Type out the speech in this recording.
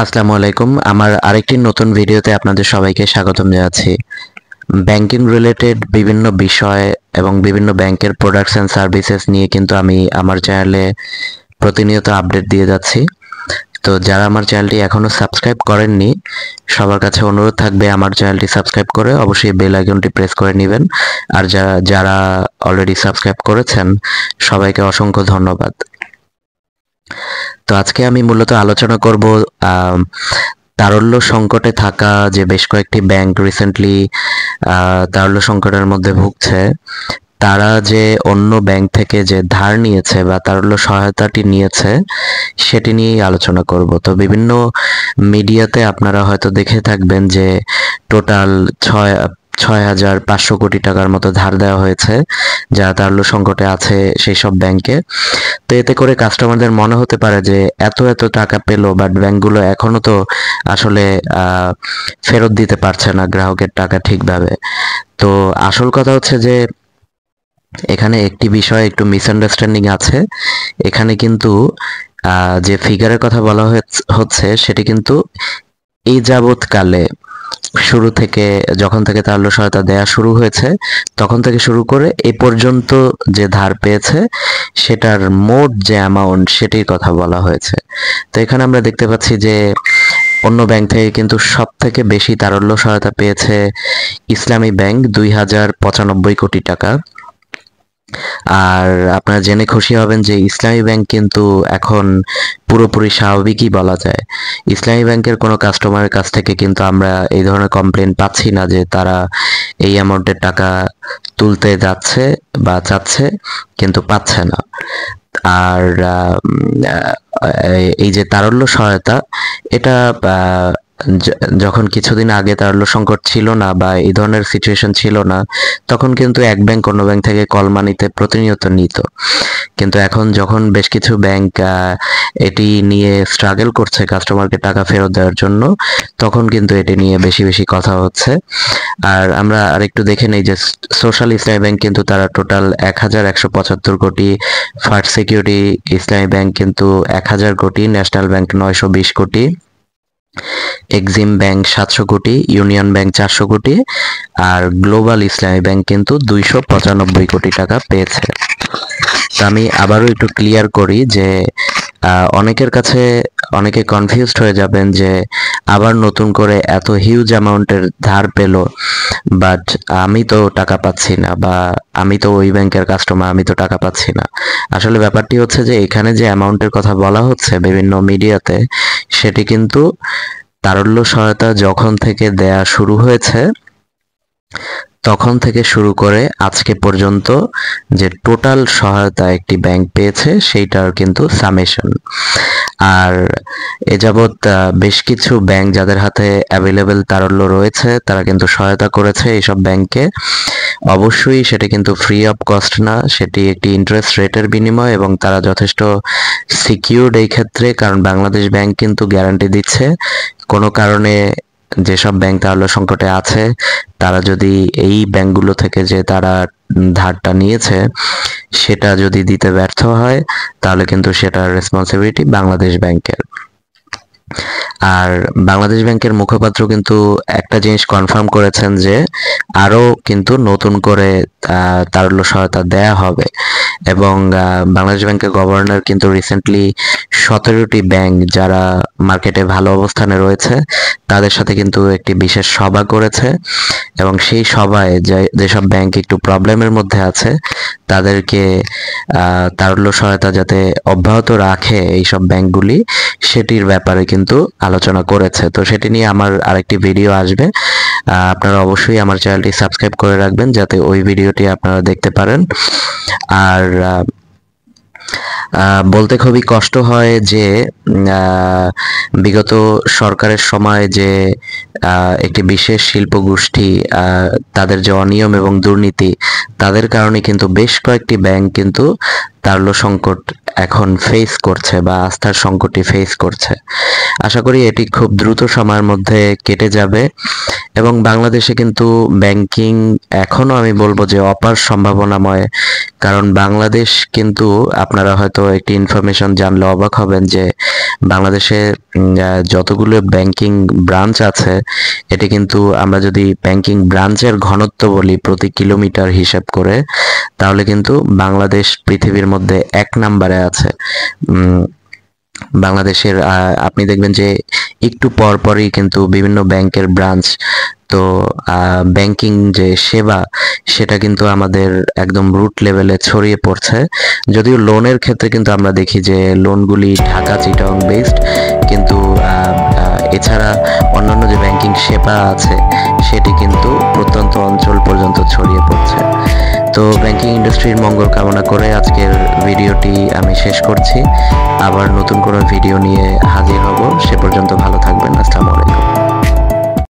আসসালামু আলাইকুম। আমার আরেকটি নতুন ভিডিওতে আপনাদের সবাইকে স্বাগতম জানাচ্ছি। ব্যাংকিং রিলেটেড বিভিন্ন বিষয় এবং বিভিন্ন ব্যাংকের প্রোডাক্টস অ্যান্ড সার্ভিসেস নিয়ে কিন্তু আমি আমার চ্যানেলে প্রতিনিয়ত আপডেট দিয়ে যাচ্ছি। তো যারা আমার চ্যানেলটি এখনও সাবস্ক্রাইব করেননি, সবার কাছে অনুরোধ থাকবে আমার চ্যানেলটি সাবস্ক্রাইব করে অবশ্যই বেল আইকনটি প্রেস করে নেবেন। আর যারা অলরেডি সাবস্ক্রাইব করেছেন সবাইকে অসংখ্য ধন্যবাদ। তো আজকে আমি মূলত আলোচনা করব তারল্য সংকটে থাকা যে বেশ কয়েকটি ব্যাংক রিসেন্টলি তারল্য সংকটের মধ্যে ভুগছে, তারা যে অন্য ব্যাংক থেকে যে ধার নিয়েছে বা তারল্য সহায়তাটি নিয়েছে সেটি নিয়েই আলোচনা করব। তো বিভিন্ন মিডিয়াতে আপনারা হয়তো দেখে থাকবেন যে টোটাল 6,500 কোটি টাকার মতো ধার দেওয়া হয়েছে যারা তারল্য সংকটে আছে সেই সব ব্যাংকে। তো এতে করে কাস্টমারদের মনে হতে পারে যে এত এত টাকা পেলো, বাট ব্যাংকগুলো এখনো তো আসলে ফেরত দিতে পারছে না গ্রাহকের টাকা ঠিকভাবে। তো আসল কথা হচ্ছে যে এখানে একটি বিষয় একটু মিসআন্ডারস্ট্যান্ডিং আছে। এখানে কিন্তু যে ফিগারের কথা বলা হচ্ছে সেটি কিন্তু এই যাবৎকালে শুরু থেকে, যখন থেকে তারল্য সহায়তা দেয়া শুরু হয়েছে তখন থেকে শুরু করে এ পর্যন্ত যে ধার পেয়েছে সেটার মোট যে অ্যামাউন্ট সেটির কথা বলা হয়েছে। তো এখানে আমরা দেখতে পাচ্ছি যে অন্য ব্যাংক থেকে কিন্তু সব থেকে বেশি তারল্য সহায়তা পেয়েছে ইসলামী ব্যাংক, 2,095 কোটি টাকা। আর আপনারা জেনে খুশি হবেন যে ইসলামী ব্যাংক কিন্তু এখন পুরোপুরি স্বাভাবিকই বলা যায়। ইসলামী ব্যাংকের কোনো কাস্টমারের কাছ থেকে কিন্তু আমরা এই ধরনের কমপ্লেন পাচ্ছি না যে তারা এই অ্যামাউন্টের টাকা তুলতে যাচ্ছে বা চাচ্ছে কিন্তু পাচ্ছে না। আর এই যে তারল্য সহায়তা, এটা যখন কিছুদিন আগে তারল্য সংকট ছিল না বা এই ধরনের সিচুয়েশন ছিল না, তখন কিন্তু এক ব্যাংক অন্য ব্যাংক থেকে কল মানিতে প্রতিনিয়ত নিত। কিন্তু এখন যখন বেশ কিছু ব্যাংক এটি নিয়ে স্ট্রাগল করছে কাস্টমারকে টাকা ফেরত দেওয়ার জন্য, তখন কিন্তু এটি নিয়ে বেশি বেশি কথা হচ্ছে। আর আমরা আরেকটু দেখে নেই যে সোশ্যাল ইসলামী ব্যাংক কিন্তু তারা টোটাল 1,175 কোটি, ফার্স্ট সিকিউরিটি ইসলামী ব্যাংক কিন্তু 1,000 কোটি, ন্যাশনাল ব্যাংক 920 কোটি, এক্সিম ব্যাংক 700 কোটি, ইউনিয়ন ব্যাংক 400 কোটি, আর গ্লোবাল ইসলামী ব্যাংক কিন্তু 295 কোটি টাকা পেয়েছে। তো আমি আবারও একটু ক্লিয়ার করি যে অনেকের কাছে অনেকে কনফিউজড হয়ে যাবেন যে আবার নতুন করে এত হিউজ অ্যামাউন্টের ধার পেলো, বাট আমি তো টাকা পাচ্ছি না, বা আমি তো ওই ব্যাংকের কাস্টমার, আমি তো টাকা পাচ্ছি না। আসলে ব্যাপারটি হচ্ছে যে এখানে যে অ্যামাউন্টের কথা বলা হচ্ছে বিভিন্ন মিডিয়াতে, সেটি কিন্তু তারল্য সহায়তা যখন থেকে দেয়া শুরু হয়েছে তখন থেকে শুরু করে আজকে পর্যন্ত যে টোটাল সহায়তা একটি ব্যাংক পেয়েছে সেইটার কিন্তু সামেশন। আর এ যাবৎ বেশ কিছু ব্যাংক যাদের হাতে অ্যাভেলেবেল তারল্য রয়েছে তারা কিন্তু সহায়তা করেছে এইসব ব্যাংকে। অবশ্যই সেটি কিন্তু ফ্রি অফ কস্ট না, সেটি একটি ইন্টারেস্ট রেটের বিনিময়, এবং তারা যথেষ্ট সিকিউরড এই ক্ষেত্রে, কারণ বাংলাদেশ ব্যাংক কিন্তু গ্যারান্টি দিচ্ছে কোনো কারণে যেসব ব্যাংক তারল্য সংকটে আছে তারা যদি এই ব্যাংকগুলো থেকে যে তারা ধারটা নিয়েছে সেটা যদি দিতে ব্যর্থ হয় তাহলে কিন্তু সেটার রেসপন্সিবিলিটি বাংলাদেশ ব্যাংকের। আর বাংলাদেশ ব্যাংকের মুখপাত্র কিন্তু একটা জিনিস কনফার্ম করেছেন যে আরও কিন্তু নতুন করে তারল্য সহায়তা দেয়া হবে, এবং বাংলাদেশ ব্যাংকের গভর্নর কিন্তু রিসেন্টলি 17টি ব্যাংক যারা মার্কেটে ভালো অবস্থানে রয়েছে তাদের সাথে কিন্তু একটি বিশেষ সভা করেছে, এবং সেই সভায় যেসব ব্যাংক একটু প্রবলেমের মধ্যে আছে তাদেরকে তারল্য সহায়তা যাতে অব্যাহত রাখে এইসব ব্যাংকগুলি সেটির ব্যাপারে কিন্তু আলোচনা করেছে। তো সেটি নিয়ে আমার আরেকটি ভিডিও আসবে, আপনারা অবশ্যই আমার চ্যানেলটি সাবস্ক্রাইব করে রাখবেন যাতে ওই ভিডিওটি আপনারা দেখতে পারেন। আর বলতে খুবই কষ্ট হয় যে বিগত সরকারের সময় যে একটি বিশেষ শিল্প গোষ্ঠী তাদের যে অনিয়ম এবং দুর্নীতি, তাদের কারণে কিন্তু বেশ কয়েকটি ব্যাংক কিন্তু তারল্য সংকট এখন ফেস করছে বা আস্থার সংকটটি ফেস করছে। আশা করি এটি খুব দ্রুত সময়ের মধ্যে কেটে যাবে এবং বাংলাদেশে কিন্তু ব্যাংকিং এখনো আমি বলবো যে অপার সম্ভাবনাময়। কারণ বাংলাদেশ কিন্তু, আপনারা হয়তো একটি ইনফরমেশন জানলে অবাক হবেন যে বাংলাদেশে যতগুলো ব্যাংকিং ব্রাঞ্চ আছে, এটি কিন্তু আমরা যদি ব্যাংকিং ব্রাঞ্চের ঘনত্ব বলি প্রতি কিলোমিটার হিসাব করে, তাহলে কিন্তু বাংলাদেশ পৃথিবীর মধ্যে 1 নম্বরে আছে। বাংলাদেশের আপনি দেখবেন যে একটু পরপরই কিন্তু বিভিন্ন ব্যাংকের ব্রাঞ্চ। তো ব্যাংকিং যে সেবা, সেটা কিন্তু আমাদের একদম রুট লেভেলে ছড়িয়ে পড়ছে। যদিও লোনের ক্ষেত্রে কিন্তু আমরা দেখি যে লোনগুলি ঢাকা চিটাগং বেসড, কিন্তু এছাড়া অন্যান্য যে ব্যাংকিং সেবা আছে সেটি কিন্তু প্রত্যন্ত অঞ্চল পর্যন্ত ছড়িয়ে পড়ছে। তো ব্যাংকিং ইন্ডাস্ট্রির মঙ্গল কামনা করে আজকের ভিডিওটি আমি শেষ করছি। আবার নতুন কোনো ভিডিও নিয়ে হাজির হব। সে পর্যন্ত ভালো থাকবেন। আসসালামু আলাইকুম।